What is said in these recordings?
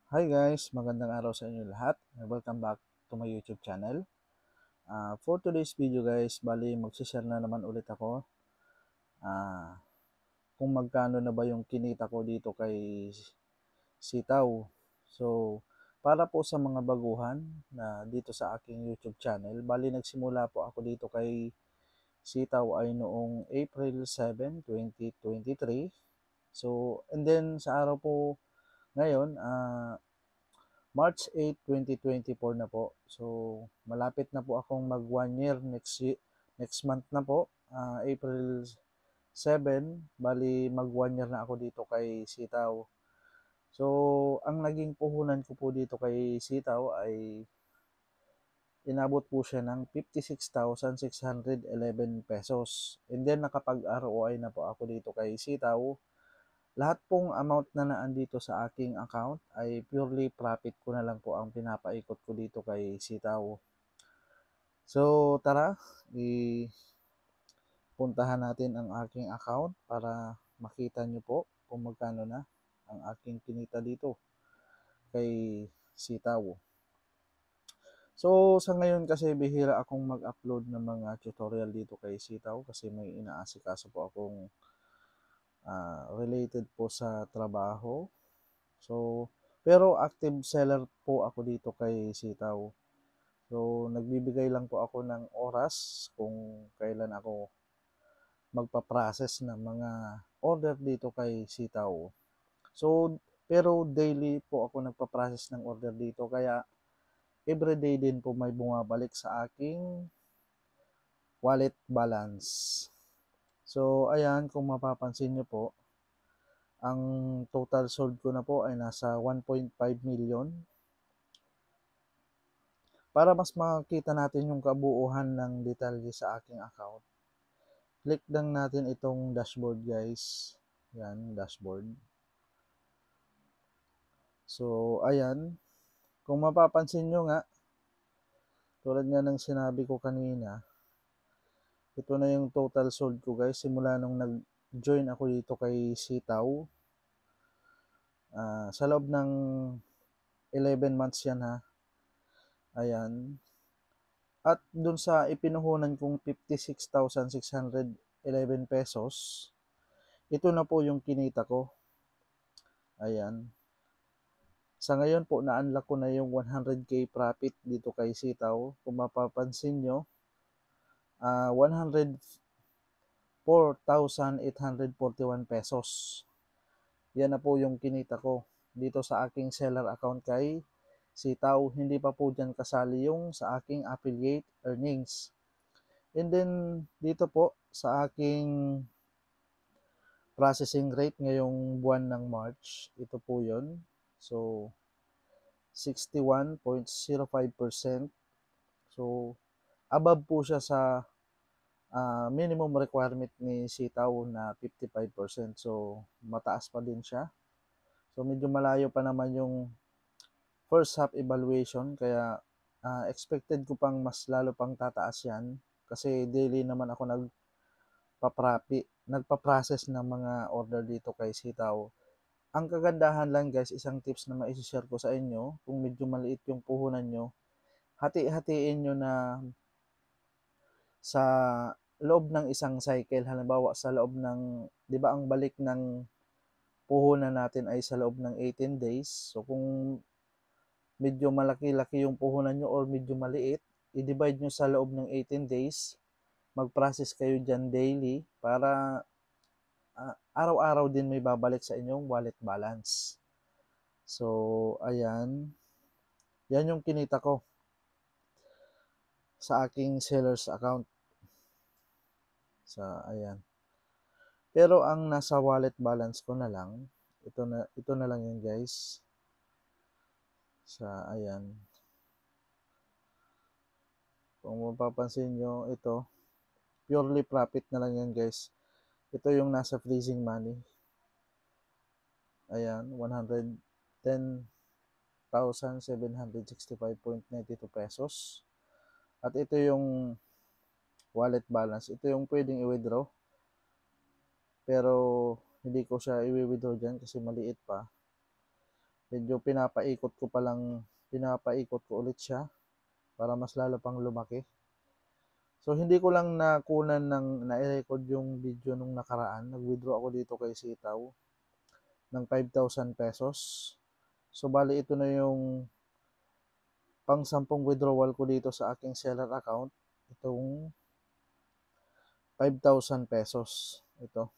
Hi guys, magandang araw sa inyo lahat. Welcome back to my YouTube channel. For today's video guys, bali magsishare na naman ulit ako kung magkano na ba yung kinita ko dito kay Sitaw. So, para po sa mga baguhan na dito sa aking YouTube channel, bali nagsimula po ako dito kay Sitaw ay noong April 7, 2023. So, and then sa araw po ngayon, March 8, 2024 na po. So, malapit na po akong mag 1 year next month na po. April 7, bali mag 1 year na ako dito kay Sitaw. So, ang naging puhunan ko po dito kay Sitaw ay inabot po siya ng 56,611 pesos. And then nakapag-ROI na po ako dito kay Sitaw. Lahat pong amount na naandito sa aking account ay purely profit ko na lang po ang pinapaikot ko dito kay Sitaw. So tara, ipuntahan natin ang aking account para makita nyo po kung magkano na ang aking kinita dito kay Sitaw. So sa ngayon kasi bihira akong mag-upload ng mga tutorial dito kay Sitaw kasi may inaasikaso po akong related po sa trabaho. So, pero active seller po ako dito kay Sitaw. So, nagbibigay lang po ako ng oras kung kailan ako magpa-process ng mga order dito kay Sitaw. So, pero daily po ako nagpa-process ng order dito kaya everyday din po may bumabalik sa aking wallet balance. So, ayan, kung mapapansin nyo po, ang total sold ko na po ay nasa 1.5 million. Para mas makita natin yung kabuuhan ng detalye sa aking account, click lang natin itong dashboard guys. Yan, dashboard. So, ayan. Kung mapapansin nyo nga, tulad nga ng sinabi ko kanina, ito na yung total sold ko guys. Simula nung nag-join ako dito kay Sitaw. Sa loob ng 11 months yan ha. Ayan. At dun sa ipinuhunan kong 56,611 pesos, ito na po yung kinita ko. Ayan. Sa ngayon po, na-unlock ko na yung 100k profit dito kay Sitaw. Kung mapapansin nyo, 104,841 pesos. Yan na po yung kinita ko dito sa aking seller account kay Sitaw. Hindi pa po dyan kasali yung sa aking affiliate earnings. And then, dito po sa aking processing rate ngayong buwan ng March, ito po yun. So, 61.05%. So, above po siya sa minimum requirement ni Sitaw na 55%. So, mataas pa din siya. So, medyo malayo pa naman yung first half evaluation. Kaya, expected ko pang mas lalo pang tataas yan. Kasi daily naman ako nagpa-process ng mga order dito kay Sitaw. Ang kagandahan lang guys, isang tips na ma-share ko sa inyo, kung medyo maliit yung puhunan nyo, hati-hatiin nyo na sa loob ng isang cycle. Halimbawa sa loob ng, di ba ang balik ng puhunan natin ay sa loob ng 18 days. So kung medyo malaki-laki yung puhunan nyo or medyo maliit, i-divide nyo sa loob ng 18 days, mag-process kayo dyan daily para araw-araw din may babalik sa inyong wallet balance. So, ayan. Yan yung kinita ko sa aking seller's account. Ayan. Pero ang nasa wallet balance ko na lang, ito na lang yun guys. Ayan. Kung mapapansin nyo, ito, purely profit na lang yan guys. Ito yung nasa freezing money. Ayan, 110,765.92 pesos. At ito yung wallet balance. Ito yung pwedeng i-withdraw. Pero hindi ko siya i-withdraw dyan kasi maliit pa. medyo pinapaikot ko ulit siya para mas lalo pang lumaki. So hindi ko lang nakunan na-record yung video nung nakaraan. Nag-withdraw ako dito kay Sitaw ng 5,000 pesos. So bali ito na yung pang 10 withdrawal ko dito sa aking seller account. Itong 5,000 pesos. Ito.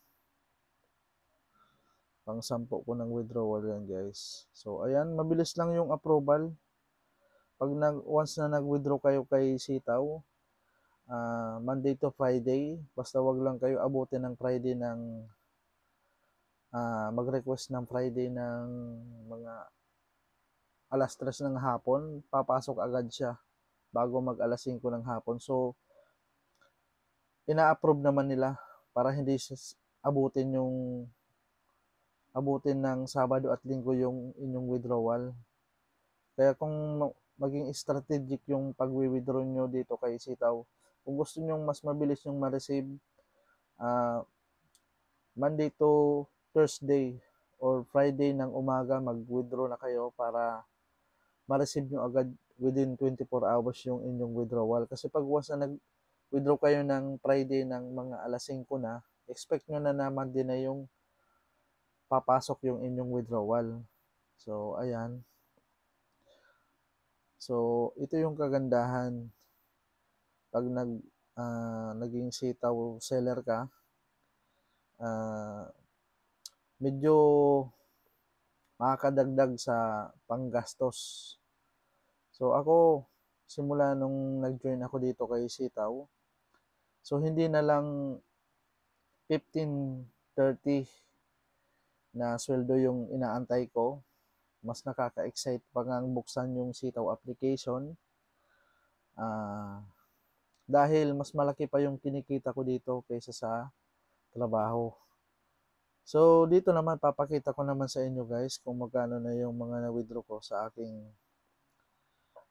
Pang 10 ko ng withdrawal yan guys. So ayan, mabilis lang yung approval. Pag once na nag-withdraw kayo kay Sitaw, Monday to Friday, basta wag lang kayo abutin ng Friday ng mag-request ng Friday ng mga alas 3 ng hapon, papasok agad siya bago mag alas 5 ng hapon. So, ina-approve naman nila para hindi abutin ng Sabado at Linggo yung inyong withdrawal. Kaya kung maging strategic yung pag-withdraw nyo dito kay Sitaw, kung gusto nyo mas mabilis yung ma-receive, Monday to Thursday or Friday ng umaga, mag-withdraw na kayo para ma-receive nyo agad within 24 hours yung inyong withdrawal. Kasi pag once na nag-withdraw kayo ng Friday ng mga alas 5 na, expect nyo na naman din na yung papasok yung inyong withdrawal. So, ayan. So, ito yung kagandahan pag naging Sitaw seller ka. Medyo makakadagdag sa panggastos. So ako, simula nung nag-join ako dito kay Sitaw, so hindi na lang 15-30 na sweldo yung inaantay ko. Mas nakaka-excite pa nga buksan yung Sitaw application. Dahil mas malaki pa yung kinikita ko dito kaysa sa trabaho. So, dito naman, papakita ko naman sa inyo guys kung magkano na yung mga na-withdraw ko sa aking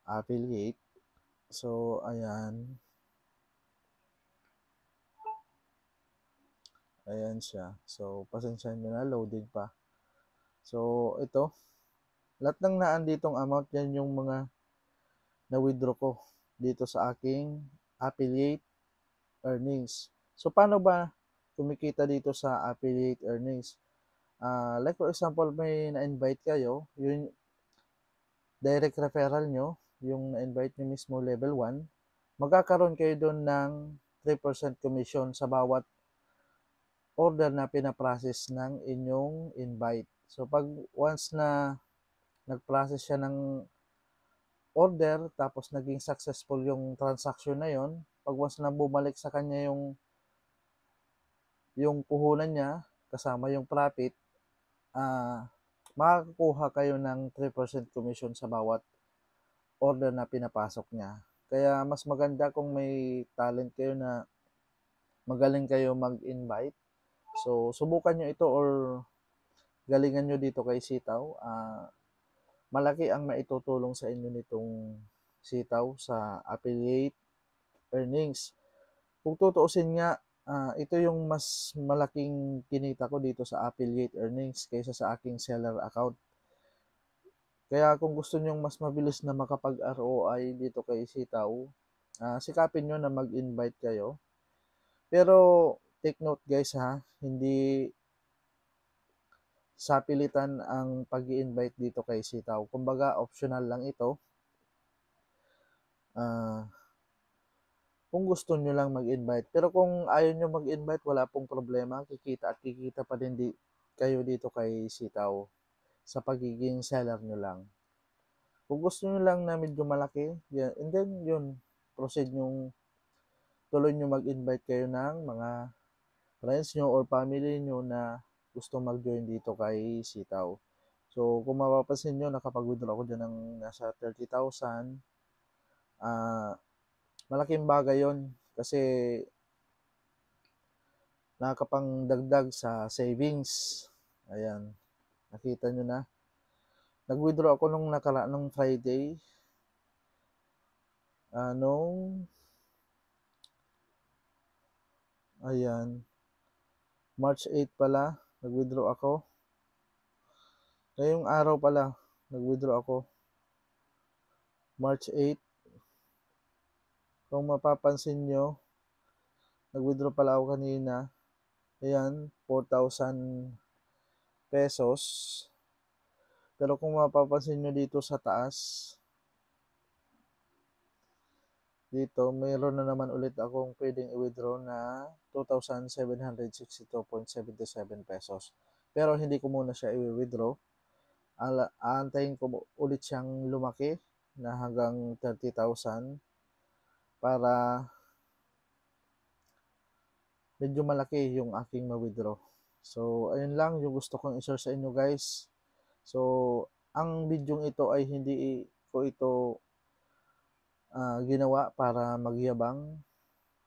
affiliate. So, ayan. Ayan siya. So, pasensya nyo na, loading pa. So, ito. Lahat ng naanditong amount, yan yung mga na-withdraw ko dito sa aking affiliate earnings. So, paano ba kumikita dito sa affiliate earnings? Like for example, may na-invite kayo, yung direct referral nyo, yung na-invite nyo mismo level 1, magkakaroon kayo doon ng 3% commission sa bawat order na pinaprocess ng inyong invite. So, pag once na nag-process siya ng order, tapos naging successful yung transaction na yon, pag once na bumalik sa kanya yung puhunan niya, kasama yung profit, makakakuha kayo ng 3% commission sa bawat order na pinapasok niya. Kaya mas maganda kung may talent kayo na magaling kayo mag-invite. So, subukan nyo ito or galingan nyo dito kay Sitaw. Malaki ang maitutulong sa inyo nitong Sitaw sa affiliate earnings. Kung tutuusin nga, ito yung mas malaking kinita ko dito sa affiliate earnings kaysa sa aking seller account. Kaya kung gusto nyong mas mabilis na makapag-ROI dito kay Sitaw, sikapin nyo na mag-invite kayo. Pero take note guys ha, hindi sa pilitan ang pag-i-invite dito kay Sitaw. Kumbaga optional lang ito. Kung gusto nyo lang mag-invite. Pero kung ayaw nyo mag-invite, wala pong problema. Kikita at kikita pa din kayo dito kay Sitaw sa pagiging seller nyo lang. Kung gusto nyo lang na medyo malaki, yan, and then yun, proceed nyo, tuloy nyo mag-invite kayo ng mga friends nyo or family nyo na gusto mag-join dito kay Sitaw. So, kung mapapansin nyo, nakapag-withdraw ako dyan ng nasa 30,000. Malaking bagay yon kasi nakakapangdagdag sa savings. Ayan, nakita nyo na. Nag-withdraw ako nung nung Friday. Ayan, March 8 pala, nag-withdraw ako. Ngayong araw pala, nag-withdraw ako March 8. Kung mapapansin nyo, nag-withdraw pala ako kanina. Ayan, 4,000 pesos. Pero kung mapapansin nyo dito sa taas, dito, mayroon na naman ulit akong pwedeng i-withdraw na 2,762.77 pesos. Pero hindi ko muna siya i-withdraw. Aantayin ko ulit siyang lumaki na hanggang 30,000 para medyo malaki yung aking ma-withdraw. So, ayun lang yung gusto kong i-share sa inyo guys. So, ang video ito ay hindi ko ito ginawa para magyabang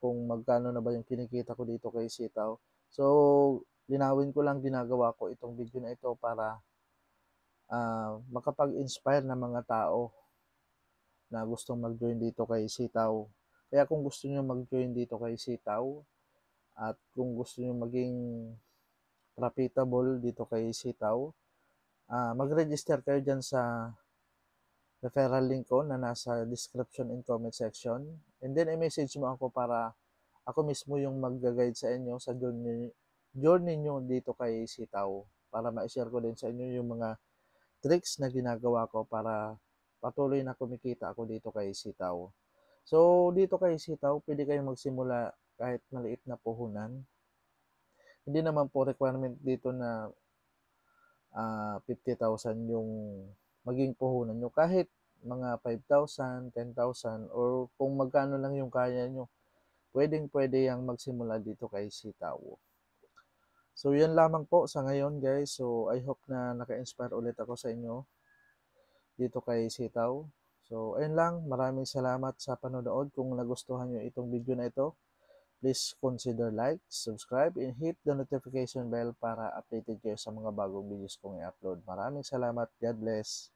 kung magkano na ba yung kinikita ko dito kay Sitaw. So, linawin ko lang, ginagawa ko itong video na ito para makapag-inspire ng mga tao na gustong mag-join dito kay Sitaw. Kaya kung gusto niyo mag-join dito kay Sitaw at kung gusto niyo maging profitable dito kay Sitaw, mag-register kayo dyan sa referral link ko na nasa description and comment section. And then, i-message mo ako para ako mismo yung mag-guide sa inyo sa journey nyo dito kay Sitaw. Para ma-share ko din sa inyo yung mga tricks na ginagawa ko para patuloy na kumikita ako dito kay Sitaw. So, dito kay Sitaw, pwede kayong magsimula kahit maliit na puhunan. Hindi naman po requirement dito na 50,000 yung maging puhunan nyo. Kahit mga 5,000, 10,000, or kung magkano lang yung kaya nyo, pwedeng-pwede yung magsimula dito kay Sitaw. So, yan lamang po sa ngayon guys. So, I hope na naka-inspire ulit ako sa inyo dito kay Sitaw. So, ayun lang. Maraming salamat sa panonood. Kung nagustuhan nyo itong video na ito, please consider like, subscribe, and hit the notification bell para updated kayo sa mga bagong videos kong i-upload. Maraming salamat. God bless.